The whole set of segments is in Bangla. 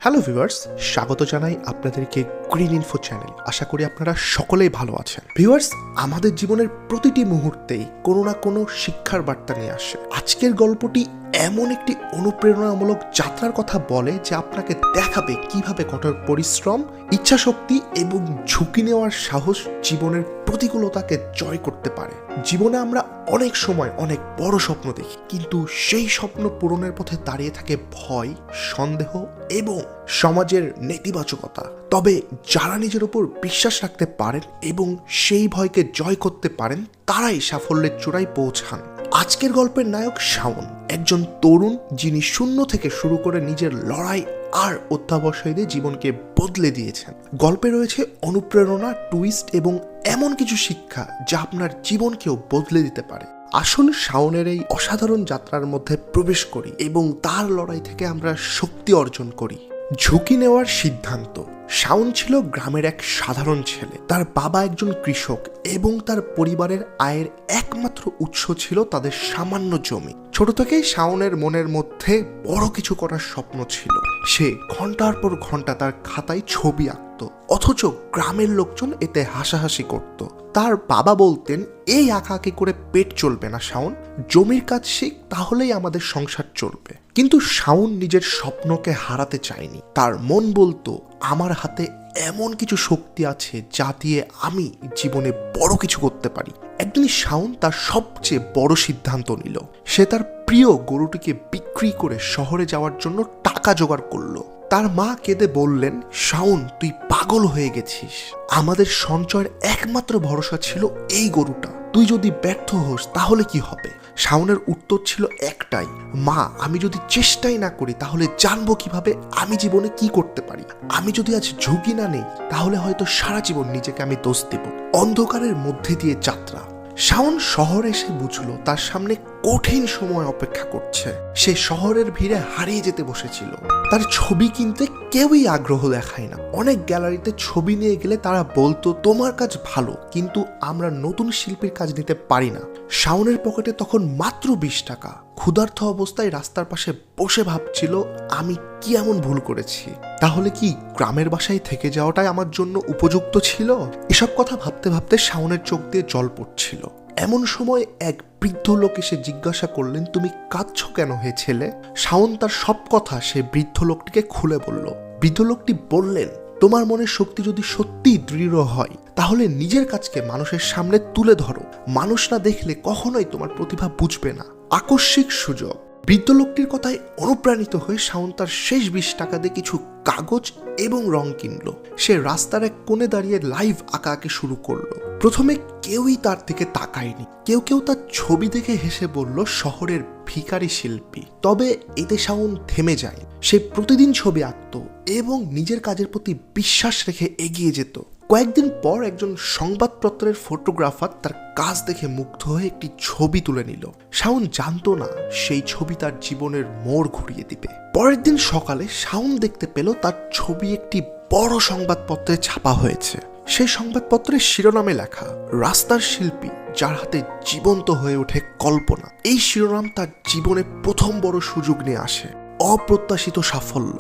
হ্যালো ভিউয়ার্স, স্বাগত জানাই আপনাদেরকে গ্রিন ইনফো চ্যানেল। আশা করি আপনারা সকলেই ভালো আছেন। ভিউয়ার্স, আমাদের জীবনের প্রতিটি মুহূর্তেই কোনো না কোনো শিক্ষার বার্তা নিয়ে আসে। আজকের গল্পটি এমন একটি অনুপ্রেরণামূলক যাত্রার কথা বলে যে আপনাকে দেখাবে কিভাবে কঠোর পরিশ্রম, ইচ্ছাশক্তি এবং ঝুঁকি নেওয়ার সাহস জীবনের প্রতিকূলতাকে জয় করতে পারে। জীবনে আমরা অনেক সময় অনেক বড় স্বপ্ন দেখি, কিন্তু সেই স্বপ্ন পূরণের পথে দাঁড়িয়ে থাকে ভয়, সন্দেহ এবং সমাজের নেতিবাচকতা। তবে যারা নিজের উপর বিশ্বাস রাখতে পারেন এবং সেই ভয়কে জয় করতে পারেন, তারাই সাফল্যের চূড়ায় পৌঁছান। আজকের গল্পের নায়ক শাওন, একজন তরুণ যিনি শূন্য থেকে শুরু করে নিজের লড়াই আর অধ্যাবসায় জীবনকে বদলে দিয়েছেন। গল্পে রয়েছে অনুপ্রেরণা, টুইস্ট এবং এমন কিছু শিক্ষা যা আপনার জীবনকেও বদলে দিতে পারে। আসুন শাওনের এই অসাধারণ যাত্রার মধ্যে প্রবেশ করি এবং তার লড়াই থেকে আমরা শক্তি অর্জন করি। ঝুঁকি নেওয়ার সিদ্ধান্ত। শাওন ছিল গ্রামের এক সাধারণ ছেলে। তার বাবা একজন কৃষক এবং তার পরিবারের আয়ের একমাত্র উৎস ছিল তাদের সামান্য জমি। ছোট থেকেই শাওনের মনের মধ্যে বড় কিছু করার স্বপ্ন ছিল। সে ঘন্টার পর ঘন্টা তার খাতায় ছবি আঁকত, অথচ গ্রামের লোকজন এতে হাসাহাসি করত। তার বাবা বলতেন, এই আঁকাআঁকি করে পেট চলবে না শাওন, জমির কাজ শিখ, তাহলেই আমাদের সংসার চলবে। কিন্তু শাওন নিজের স্বপ্নকে হারাতে চায়নি। তার মন বলতো, আমার হাতে এমন কিছু শক্তি আছে যা দিয়ে আমি জীবনে বড় কিছু করতে পারি। একদিন শাওন তার সবচেয়ে বড় সিদ্ধান্ত নিল। সে তার প্রিয় গরুটিকে বিক্রি করে শহরে যাওয়ার জন্য টাকা জোগাড় করলো। তার মা কেঁদে বললেন, শাওন, তুই পাগল হয়ে গেছিস। আমাদের সঞ্চয়ের একমাত্র ভরসা ছিল এই গরুটা। তুই যদি ব্যর্থ হোস তাহলে কি হবে? শাওনের উত্তর ছিল একটাই, মা, আমি যদি চেষ্টাই না করি তাহলে জানবো কিভাবে আমি জীবনে কি করতে পারি? আমি যদি আজ ঝুঁকি না নেই তাহলে হয়তো সারা জীবন নিজেকে আমি দোষ দেব। অন্ধকারের মধ্যে দিয়ে যাত্রা। শাওন শহরে এসে বুঝলো তার সামনে কঠিন সময় অপেক্ষা করছে। সে শহরের ভিড়ে হারিয়ে যেতে বসেছিল। তার ছবি কিনতে কেউই আগ্রহ দেখায় না। অনেক গ্যালারিতে ছবি নিয়ে গেলে তারা বলতো, তোমার কাজ ভালো, কিন্তু আমরা নতুন শিল্পীর কাজ নিতে পারি না। শাওনের পকেটে তখন মাত্র 20 টাকা। ক্ষুধার্ত অবস্থায় রাস্তার পাশে বসে ভাবছিল, আমি কি এমন ভুল করেছি? তাহলে কি গ্রামের বাসায় থেকে যাওয়াটাই আমার জন্য উপযুক্ত ছিল? এসব কথা ভাবতে ভাবতে শাওনের চোখ দিয়ে জল পড়ছিল। এমন সময় এক বৃদ্ধ লোক এসে জিজ্ঞাসা করলেন, তুমি কাঁদছো কেন হে ছেলে? শাওন তার সব কথা সে বৃদ্ধ লোকটিকে খুলে বলল। বৃদ্ধ লোকটি বললেন, তোমার মনের শক্তি যদি সত্যিই দৃঢ় হয় তাহলে নিজের কাজকে মানুষের সামনে তুলে ধরো। মানুষ না দেখলে কখনোই তোমার প্রতিভা বুঝবে না। আকস্মিক সুযোগ। বৃদ্ধ লোকটির কথায় অনুপ্রাণিত হয়ে শাওন তার শেষ 20 টাকা দিয়ে কিছু কাগজ এবং রং কিনলো। সে রাস্তার এক কোণে দাঁড়িয়ে লাইভ আঁকাআঁকি শুরু করলো। প্রথমে কেউই তার দিকে তাকায়নি। কেউ কেউ তার ছবি দেখে হেসে বলল, শহরের ভিখারি শিল্পী। তবে এতে শাওন থেমে যায়। সে প্রতিদিন ছবি আঁকত এবং নিজের কাজের প্রতি বিশ্বাস রেখে এগিয়ে যেত। কয়েকদিন পর একজন সংবাদপত্রের ফটোগ্রাফার তার কাজ দেখে মুগ্ধ হয়ে একটি ছবি তুলে নিল। শাওন জানতো না সেই ছবি তার জীবনের মোড় ঘুরিয়ে দিবে। পরের দিন সকালে শাওন দেখতে পেল তার ছবি একটি বড় সংবাদপত্রে ছাপা হয়েছে। সেই সংবাদপত্রের শিরোনামে লেখা, রাস্তার শিল্পী যার হাতে জীবন্ত হয়ে ওঠে কল্পনা। এই শিরোনাম তার জীবনে প্রথম বড় সুযোগ নিয়ে আসে, অপ্রত্যাশিত সাফল্য।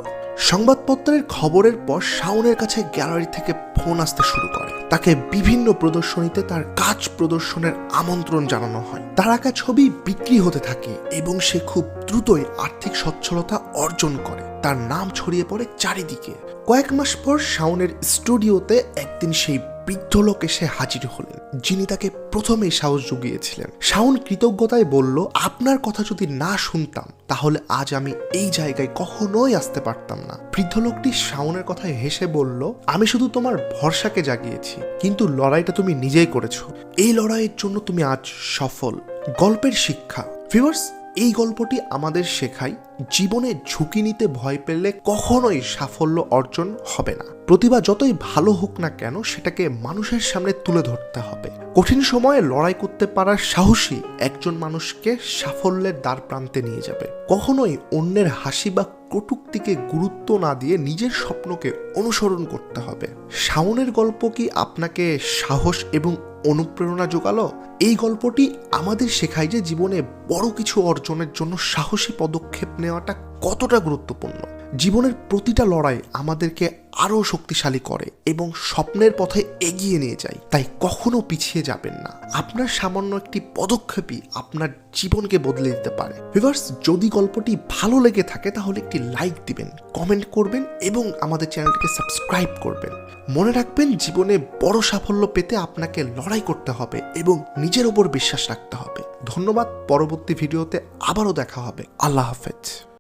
সংবাদপত্রের খবরের পর শাওনের কাছে গ্যালারি থেকে ফোন আসতে শুরু করে। তাকে বিভিন্ন প্রদর্শনীতে তার কাজ প্রদর্শনের আমন্ত্রণ জানানো হয়। তার আঁকা ছবি বিক্রি হতে থাকে এবং সে খুব দ্রুতই আর্থিক সচ্ছলতা অর্জন করে। তার নাম ছড়িয়ে পড়ে চারিদিকে। কয়েক মাস পর শাওনের স্টুডিওতে একদিন সেই বৃদ্ধ লোক এসে হাজির হলেন, যিনি তাকে প্রথমেই সাহস জুগিয়েছিলেন। শাওন কৃতজ্ঞতায় বলল, আপনার কথা যদি না শুনতাম তাহলে আজ আমি এই জায়গায় কখনোই আসতে পারতাম না। বৃদ্ধ লোকটি শাওনের কথায় হেসে বলল, আমি শুধু তোমার ভরসাকে জাগিয়েছি, কিন্তু লড়াইটা তুমি নিজেই করেছো। এই লড়াইয়ের জন্য তুমি আজ সফল। গল্পের শিক্ষা। ভিউয়ার্স, এই গল্পটি আমাদের শেখায়, জীবনে ঝুঁকি নিতে ভয় পেলে কখনোই সাফল্য অর্জন হবে না। প্রতিভা যতই ভালো হোক না কেন, সেটাকে মানুষের সামনে তুলে ধরতে হবে। কঠিন সময়ে লড়াই করতে পারার সাহসী একজন মানুষকে সাফল্যের দ্বার প্রান্তে নিয়ে যাবে। কখনোই অন্যের হাসি বা কটূক্তিকে গুরুত্ব না দিয়ে নিজের স্বপ্নকে অনুসরণ করতে হবে। শাওনের গল্প কি আপনাকে সাহস এবং অনুপ্রেরণা জোগালো? এই গল্পটি আমাদের শেখায় যে জীবনে বড় কিছু অর্জনের জন্য সাহসী পদক্ষেপ নেওয়াটা কতটা গুরুত্বপূর্ণ। জীবনের প্রতিটা লড়াই আমাদেরকে আরও শক্তিশালী করে এবং স্বপ্নের পথে এগিয়ে নিয়ে যায়। তাই কখনো পিছিয়ে যাবেন না। আপনার সামান্য একটি পদক্ষেপই আপনার জীবনকে বদলে দিতে পারে। ভিউয়ার্স, যদি গল্পটি ভালো লেগে থাকে তাহলে একটি লাইক দিবেন, কমেন্ট করবেন এবং আমাদের চ্যানেলটিকে সাবস্ক্রাইব করবেন। মনে রাখবেন, জীবনে বড় সাফল্য পেতে আপনাকে লড়াই করতে হবে এবং নিজের ওপর বিশ্বাস রাখতে হবে। ধন্যবাদ। পরবর্তী ভিডিওতে আবারও দেখা হবে। আল্লাহ হাফেজ।